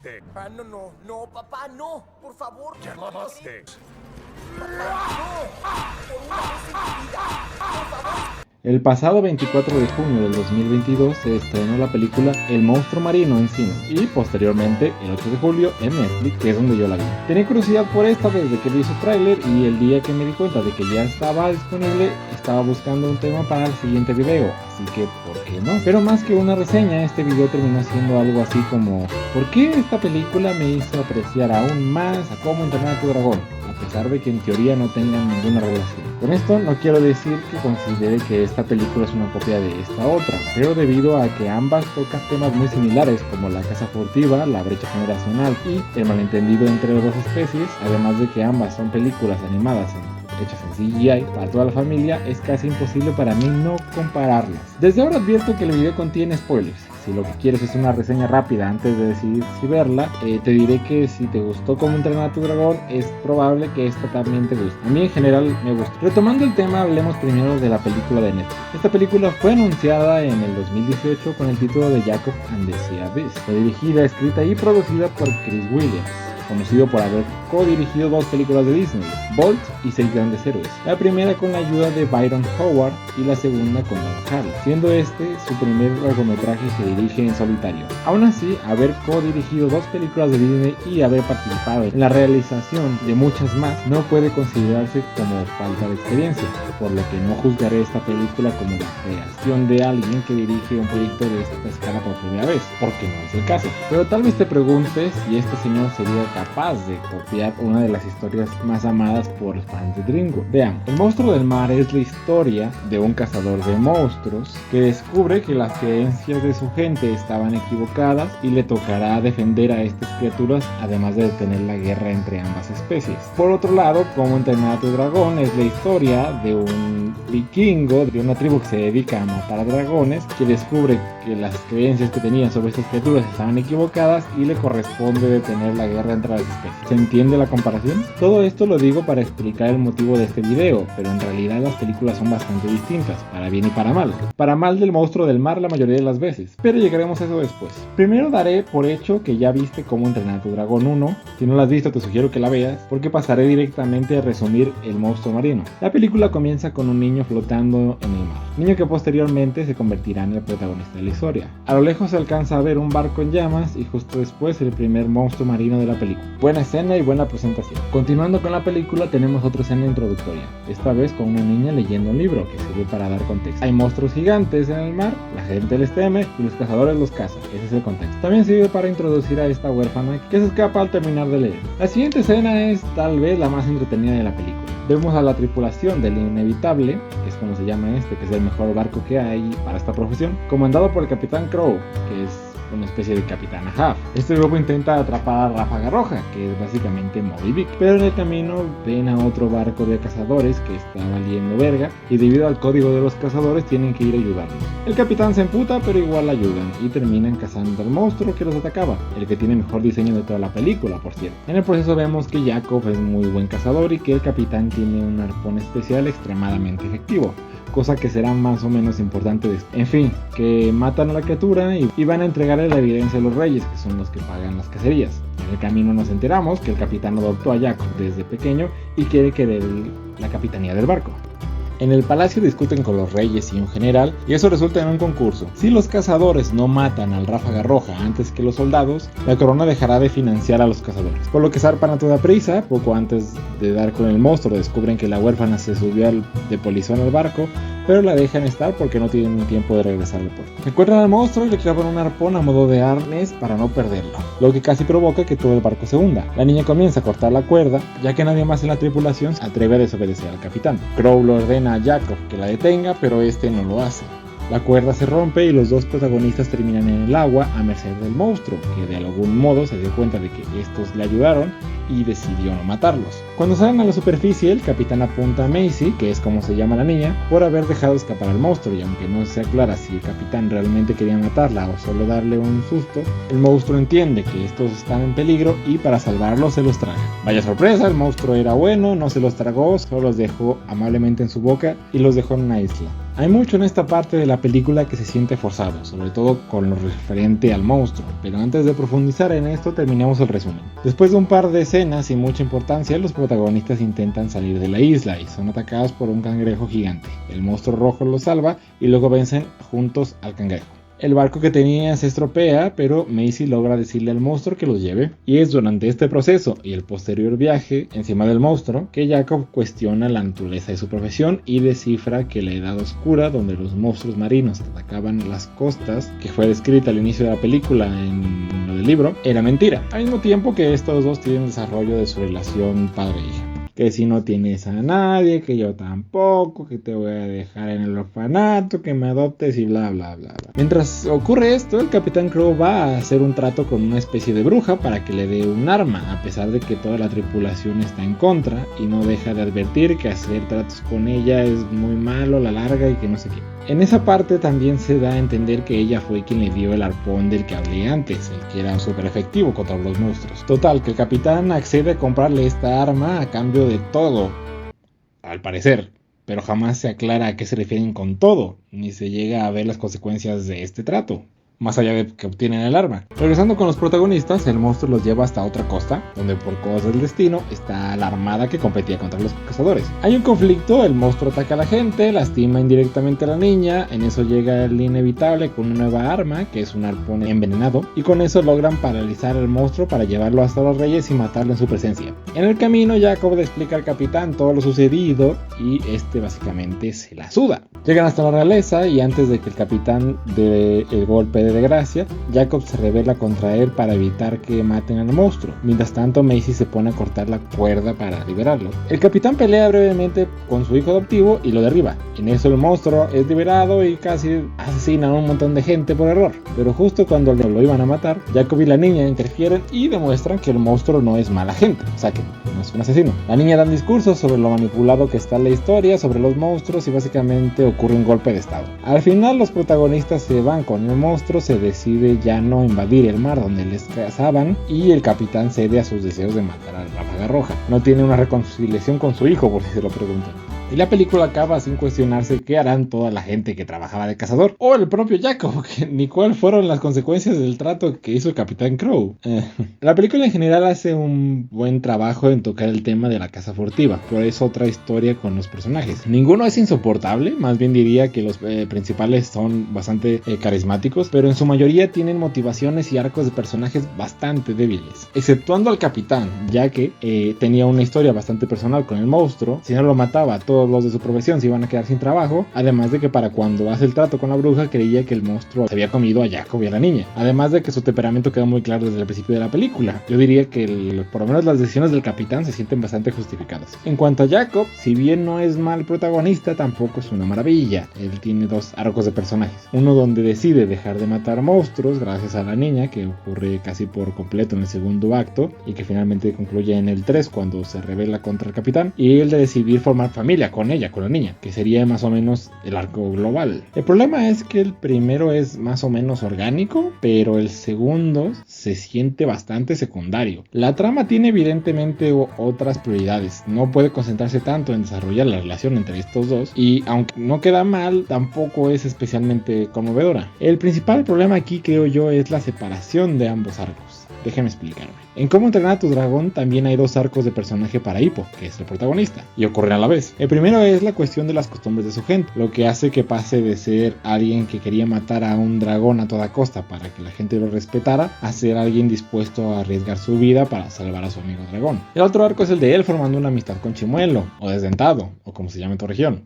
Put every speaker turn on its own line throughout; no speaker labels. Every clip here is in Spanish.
hiciste?
No, papá, no. Por favor.
Llamaste.
Papá, no. Por una vez en tu vida. Por favor.
El pasado 24 de junio del 2022 se estrenó la película El monstruo marino en cine y posteriormente el 8 de julio en Netflix, que es donde yo la vi. Tenía curiosidad por esta desde que vi su tráiler y el día que me di cuenta de que ya estaba disponible estaba buscando un tema para el siguiente video, así que ¿por qué no? Pero más que una reseña, este video terminó siendo algo así como ¿por qué esta película me hizo apreciar aún más a Cómo entrenar a tu dragón? A pesar de que en teoría no tengan ninguna relación. Con esto no quiero decir que considere que esta película es una copia de esta otra, pero debido a que ambas tocan temas muy similares como la caza furtiva, la brecha generacional y el malentendido entre las dos especies, además de que ambas son películas animadas hechas en CGI para toda la familia, es casi imposible para mí no compararlas. Desde ahora advierto que el video contiene spoilers. Si lo que quieres es una reseña rápida antes de decidir si verla, te diré que si te gustó Cómo entrenar a tu dragón, es probable que esta también te guste. A mí en general me gustó. Retomando el tema, hablemos primero de la película de Netflix. Esta película fue anunciada en el 2018 con el título de Jacob and the Sea Beast. Fue dirigida, escrita y producida por Chris Williams, conocido por haber co-dirigido dos películas de Disney, Bolt y Seis Grandes Héroes, la primera con la ayuda de Byron Howard y la segunda con Don Harley, siendo este su primer largometraje que dirige en solitario. Aún así, haber co-dirigido dos películas de Disney y haber participado en la realización de muchas más no puede considerarse como falta de experiencia, por lo que no juzgaré esta película como la creación de alguien que dirige un proyecto de esta escala por primera vez, porque no es el caso. Pero tal vez te preguntes si este señor sería capaz de copiar una de las historias más amadas por los fans de DreamWorks. Vean, El monstruo del mar es la historia de un cazador de monstruos que descubre que las creencias de su gente estaban equivocadas y le tocará defender a estas criaturas, además de detener la guerra entre ambas especies. Por otro lado, Cómo entrenar a tu dragón es la historia de un vikingo de una tribu que se dedica a matar a dragones, que descubre que las creencias que tenían sobre estas criaturas estaban equivocadas y le corresponde detener la guerra entre las especies. ¿Se entiende la comparación? Todo esto lo digo para explicar el motivo de este video, pero en realidad las películas son bastante distintas, para bien y para mal. Para mal del monstruo del mar la mayoría de las veces, pero llegaremos a eso después. Primero daré por hecho que ya viste Cómo entrenar a tu dragón 1, si no la has visto te sugiero que la veas, porque pasaré directamente a resumir El monstruo marino. La película comienza con un niño flotando en el mar, niño que posteriormente se convertirá en el protagonista de la historia. A lo lejos se alcanza a ver un barco en llamas y justo después el primer monstruo marino de la película. Buena escena y buena presentación. Continuando con la película tenemos otra escena introductoria, esta vez con una niña leyendo un libro que sirve para dar contexto. Hay monstruos gigantes en el mar, la gente les teme y los cazadores los cazan, ese es el contexto. También sirve para introducir a esta huérfana que se escapa al terminar de leer. La siguiente escena es tal vez la más entretenida de la película. Vemos a la tripulación del Inevitable, que es como se llama que es el mejor barco que hay para esta profesión, comandado por el Capitán Crow, que es una especie de Capitán Ahab. Este grupo intenta atrapar a Ráfaga Roja, que es básicamente Moby Dick, pero en el camino ven a otro barco de cazadores que está valiendo verga y debido al código de los cazadores tienen que ir a ayudarlos. El capitán se emputa pero igual la ayudan y terminan cazando al monstruo que los atacaba, el que tiene mejor diseño de toda la película, por cierto. En el proceso vemos que Jacob es muy buen cazador y que el capitán tiene un arpón especial extremadamente efectivo, cosa que será más o menos importante después. En fin, que matan a la criatura y van a entregarle la evidencia a los reyes, que son los que pagan las cacerías. En el camino nos enteramos que el capitán adoptó a Jacob desde pequeño y quiere que le dé la capitanía del barco. En el palacio discuten con los reyes y un general, y eso resulta en un concurso. Si los cazadores no matan al Ráfaga Roja antes que los soldados, la corona dejará de financiar a los cazadores. Por lo que zarpan a toda prisa. Poco antes de dar con el monstruo descubren que la huérfana se subió de polizón al barco, pero la dejan estar porque no tienen tiempo de regresar al puerto. Encuentran al monstruo y le clavan un arpón a modo de arnés para no perderlo, lo que casi provoca que todo el barco se hunda. La niña comienza a cortar la cuerda, ya que nadie más en la tripulación se atreve a desobedecer al capitán. Crow lo ordena a Jacob que la detenga, pero este no lo hace. La cuerda se rompe y los dos protagonistas terminan en el agua a merced del monstruo, que de algún modo se dio cuenta de que estos le ayudaron y decidió no matarlos. Cuando salen a la superficie, el capitán apunta a Macy, que es como se llama la niña, por haber dejado escapar al monstruo, y aunque no se aclara si el capitán realmente quería matarla o solo darle un susto, el monstruo entiende que estos están en peligro y para salvarlos se los traga. Vaya sorpresa, el monstruo era bueno, no se los tragó, solo los dejó amablemente en su boca y los dejó en una isla. Hay mucho en esta parte de la película que se siente forzado, sobre todo con lo referente al monstruo, pero antes de profundizar en esto terminemos el resumen. Después de un par de escenas sin mucha importancia, los protagonistas intentan salir de la isla y son atacados por un cangrejo gigante. El monstruo rojo los salva y luego vencen juntos al cangrejo. El barco que tenía se estropea, pero Macy logra decirle al monstruo que los lleve. Y es durante este proceso y el posterior viaje encima del monstruo que Jacob cuestiona la naturaleza de su profesión y descifra que la edad oscura donde los monstruos marinos atacaban las costas, que fue descrita al inicio de la película en lo del libro, era mentira. Al mismo tiempo que estos dos tienen desarrollo de su relación padre-hija. Que si no tienes a nadie, que yo tampoco, que te voy a dejar en el orfanato, que me adoptes y bla bla bla bla. Mientras ocurre esto, el Capitán Crow va a hacer un trato con una especie de bruja para que le dé un arma, a pesar de que toda la tripulación está en contra, y no deja de advertir que hacer tratos con ella es muy malo a la larga y que no sé qué. En esa parte también se da a entender que ella fue quien le dio el arpón del que hablé antes, el que era súper efectivo contra los monstruos. Total, que el capitán accede a comprarle esta arma a cambio de todo, al parecer, pero jamás se aclara a qué se refieren con todo, ni se llega a ver las consecuencias de este trato, más allá de que obtienen el arma. Regresando con los protagonistas, el monstruo los lleva hasta otra costa, donde por cosas del destino está la armada que competía contra los cazadores. Hay un conflicto, el monstruo ataca a la gente, lastima indirectamente a la niña, en eso llega el inevitable con una nueva arma, que es un arpón envenenado, y con eso logran paralizar al monstruo para llevarlo hasta los reyes y matarlo en su presencia. En el camino, Jacob le explica al capitán todo lo sucedido, y este básicamente se la suda. Llegan hasta la realeza, y antes de que el capitán dé el golpe de desgracia, Jacob se rebela contra él para evitar que maten al monstruo. Mientras tanto, Macy se pone a cortar la cuerda para liberarlo. El capitán pelea brevemente con su hijo adoptivo y lo derriba. En eso el monstruo es liberado y casi asesina a un montón de gente por error. Pero justo cuando lo iban a matar, Jacob y la niña interfieren y demuestran que el monstruo no es mala gente, o sea que no es un asesino. La niña da discursos sobre lo manipulado que está la historia, sobre los monstruos y básicamente ocurre un golpe de estado. Al final los protagonistas se van con el monstruo, se decide ya no invadir el mar donde les cazaban y el capitán cede a sus deseos de matar a la Ráfaga Roja. No tiene una reconciliación con su hijo, por si se lo preguntan. Y la película acaba sin cuestionarse qué harán toda la gente que trabajaba de cazador o el propio Jacob, ni cuáles fueron las consecuencias del trato que hizo el Capitán Crow. La película en general hace un buen trabajo en tocar el tema de la caza furtiva, pero es otra historia con los personajes. Ninguno es insoportable, más bien diría que los principales son bastante carismáticos, pero en su mayoría tienen motivaciones y arcos de personajes bastante débiles, exceptuando al capitán, ya que tenía una historia bastante personal con el monstruo. Si no lo mataba, todos los de su profesión se iban a quedar sin trabajo, además de que para cuando hace el trato con la bruja creía que el monstruo se había comido a Jacob y a la niña, además de que su temperamento quedó muy claro desde el principio de la película. Yo diría que por lo menos las decisiones del capitán se sienten bastante justificadas. En cuanto a Jacob, si bien no es mal protagonista, tampoco es una maravilla. Él tiene dos arcos de personajes, uno donde decide dejar de matar monstruos gracias a la niña, que ocurre casi por completo en el segundo acto y que finalmente concluye en el 3 cuando se rebela contra el capitán, y el de decidir formar familia con ella, con la niña, que sería más o menos el arco global. El problema es que el primero es más o menos orgánico, pero el segundo se siente bastante secundario. La trama tiene evidentemente otras prioridades, no puede concentrarse tanto en desarrollar la relación entre estos dos, y aunque no queda mal, tampoco es especialmente conmovedora. El principal problema aquí, creo yo, es la separación de ambos arcos. Déjeme explicarme. En Cómo entrenar a tu dragón también hay dos arcos de personaje para Hippo, que es el protagonista, y ocurren a la vez. El primero es la cuestión de las costumbres de su gente, lo que hace que pase de ser alguien que quería matar a un dragón a toda costa para que la gente lo respetara, a ser alguien dispuesto a arriesgar su vida para salvar a su amigo dragón. El otro arco es el de él formando una amistad con Chimuelo, o Desdentado, o como se llama en tu región.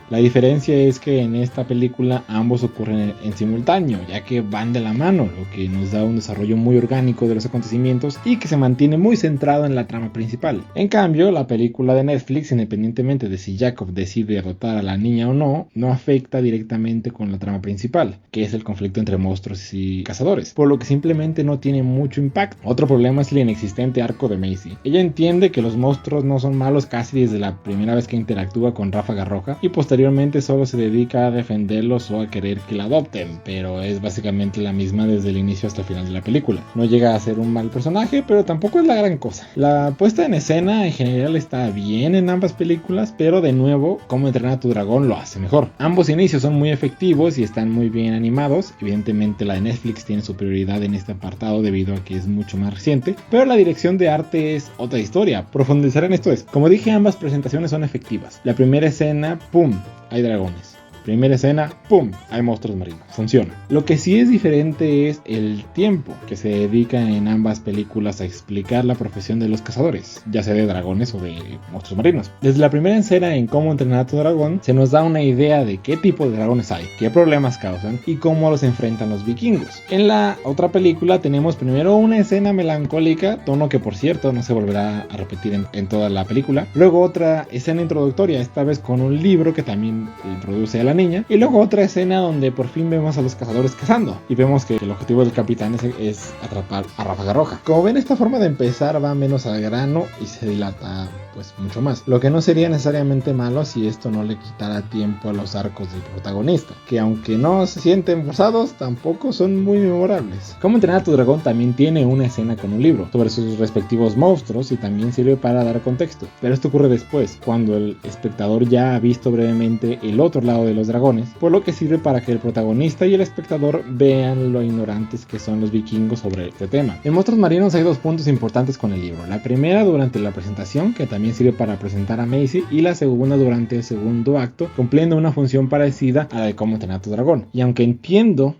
La diferencia es que en esta película ambos ocurren en simultáneo, ya que van de la mano, lo que nos da un desarrollo muy orgánico de los acontecimientos y que se mantiene muy centrado en la trama principal. En cambio, la película de Netflix, independientemente de si Jacob decide adoptar a la niña o no afecta directamente con la trama principal, que es el conflicto entre monstruos y cazadores, por lo que simplemente no tiene mucho impacto. Otro problema es el inexistente arco de Maisie. Ella entiende que los monstruos no son malos casi desde la primera vez que interactúa con Ráfaga Roja y posteriormente solo se dedica a defenderlos o a querer que la adopten, pero es básicamente la misma desde el inicio hasta el final de la película. No llega a ser un mal personaje, pero tampoco es la gran cosa. La puesta en escena en general está bien en ambas películas, pero de nuevo, Cómo entrenar a tu dragón lo hace mejor. Ambos inicios son muy efectivos y están muy bien animados. Evidentemente la de Netflix tiene su prioridad en este apartado debido a que es mucho más reciente, pero la dirección de arte es otra historia. Profundizar en esto es, como dije, ambas presentaciones son efectivas. La primera escena, ¡pum!, hay dragones. Primera escena, ¡pum!, hay monstruos marinos. Funciona. Lo que sí es diferente es el tiempo que se dedica en ambas películas a explicar la profesión de los cazadores, ya sea de dragones o de monstruos marinos. Desde la primera escena en Cómo entrenar a tu dragón, se nos da una idea de qué tipo de dragones hay, qué problemas causan y cómo los enfrentan los vikingos. En la otra película tenemos primero una escena melancólica, tono que por cierto no se volverá a repetir en toda la película. Luego otra escena introductoria, esta vez con un libro que también introduce a la niña, y luego otra escena donde por fin vemos a los cazadores cazando y vemos que el objetivo del capitán es atrapar a Ráfaga Roja. Como ven, esta forma de empezar va menos al grano y se dilata pues mucho más, lo que no sería necesariamente malo si esto no le quitara tiempo a los arcos del protagonista, que aunque no se sienten forzados, tampoco son muy memorables. Cómo entrenar a tu dragón también tiene una escena con un libro sobre sus respectivos monstruos y también sirve para dar contexto, pero esto ocurre después, cuando el espectador ya ha visto brevemente el otro lado de los dragones, por lo que sirve para que el protagonista y el espectador vean lo ignorantes que son los vikingos sobre este tema. En Monstruos Marinos hay dos puntos importantes con el libro. La primera durante la presentación, que también sirve para presentar a Maisie, y la segunda durante el segundo acto, cumpliendo una función parecida a la de Cómo entrenar a tu dragón. Y aunque entiendo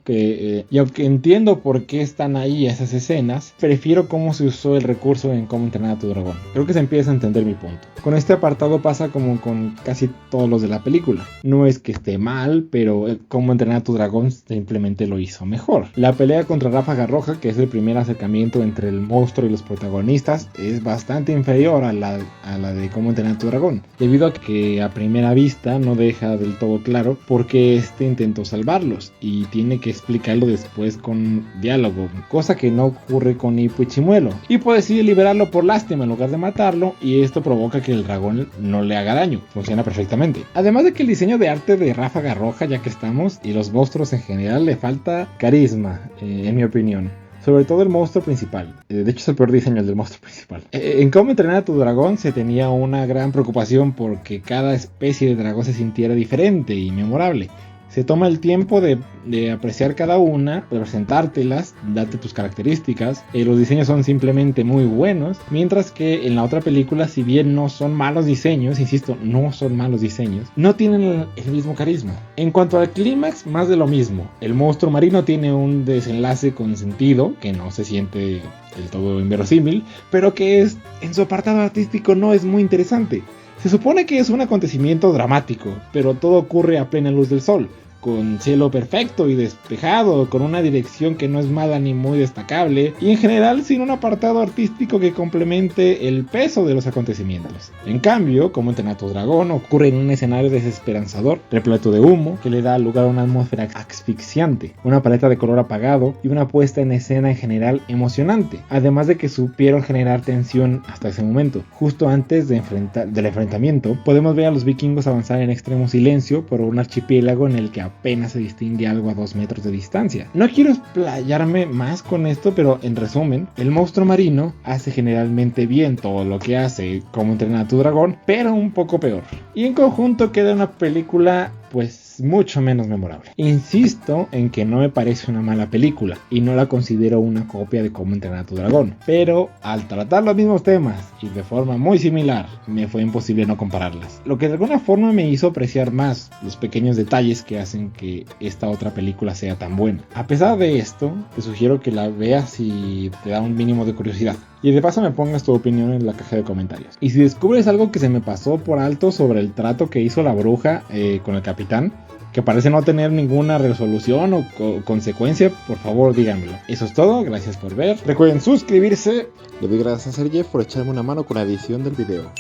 por qué están ahí esas escenas, prefiero cómo se usó el recurso en Cómo entrenar a tu dragón. Creo que se empieza a entender mi punto. Con este apartado pasa como con casi todos los de la película. No es que esté mal, pero Cómo entrenar a tu dragón simplemente lo hizo mejor. La pelea contra Ráfaga Roja, que es el primer acercamiento entre el monstruo y los protagonistas, es bastante inferior a la de Cómo entrenar a tu dragón, debido a que a primera vista no deja del todo claro por qué este intentó salvarlos y tiene que explicarlo después con diálogo, cosa que no ocurre con Hippo y Chimuelo. Hippo decide liberarlo por lástima en lugar de matarlo y esto provoca que el dragón no le haga daño. Funciona perfectamente. Además de que el diseño de arte de Ráfaga Roja, ya que estamos, y los monstruos en general le falta carisma, en mi opinión. Sobre todo el monstruo principal. De hecho es el peor diseño del monstruo principal. En Cómo entrenar a tu dragón se tenía una gran preocupación porque cada especie de dragón se sintiera diferente y memorable. Se toma el tiempo de apreciar cada una, de presentártelas, darte tus características. Los diseños son simplemente muy buenos, mientras que en la otra película, si bien no son malos diseños, insisto, no son malos diseños, no tienen el mismo carisma. En cuanto al clímax, más de lo mismo. El monstruo marino tiene un desenlace con sentido, que no se siente del todo inverosímil, pero que en su apartado artístico no es muy interesante. Se supone que es un acontecimiento dramático, pero todo ocurre a plena luz del sol, con cielo perfecto y despejado, con una dirección que no es mala ni muy destacable, y en general sin un apartado artístico que complemente el peso de los acontecimientos. En cambio, Cómo entrenar a tu dragón ocurre en un escenario desesperanzador, repleto de humo, que le da lugar a una atmósfera asfixiante, una paleta de color apagado y una puesta en escena en general emocionante, además de que supieron generar tensión hasta ese momento. Justo antes del enfrentamiento, podemos ver a los vikingos avanzar en extremo silencio por un archipiélago en el que apenas se distingue algo a 2 metros de distancia. No quiero explayarme más con esto, pero en resumen, el monstruo marino hace generalmente bien todo lo que hace Cómo entrenar a tu dragón, pero un poco peor. Y en conjunto queda una película pues mucho menos memorable. Insisto en que no me parece una mala película y no la considero una copia de Cómo entrenar a tu dragón, pero al tratar los mismos temas y de forma muy similar, me fue imposible no compararlas, lo que de alguna forma me hizo apreciar más los pequeños detalles que hacen que esta otra película sea tan buena. A pesar de esto, te sugiero que la veas si te da un mínimo de curiosidad. y de paso me pongas tu opinión en la caja de comentarios. Y si descubres algo que se me pasó por alto sobre el trato que hizo la bruja con el capitán, que parece no tener ninguna resolución o consecuencia, por favor díganmelo. Eso es todo, gracias por ver. Recuerden suscribirse.
Le doy gracias a Sergey por echarme una mano con la edición del video.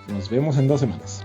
Nos vemos en 2 semanas.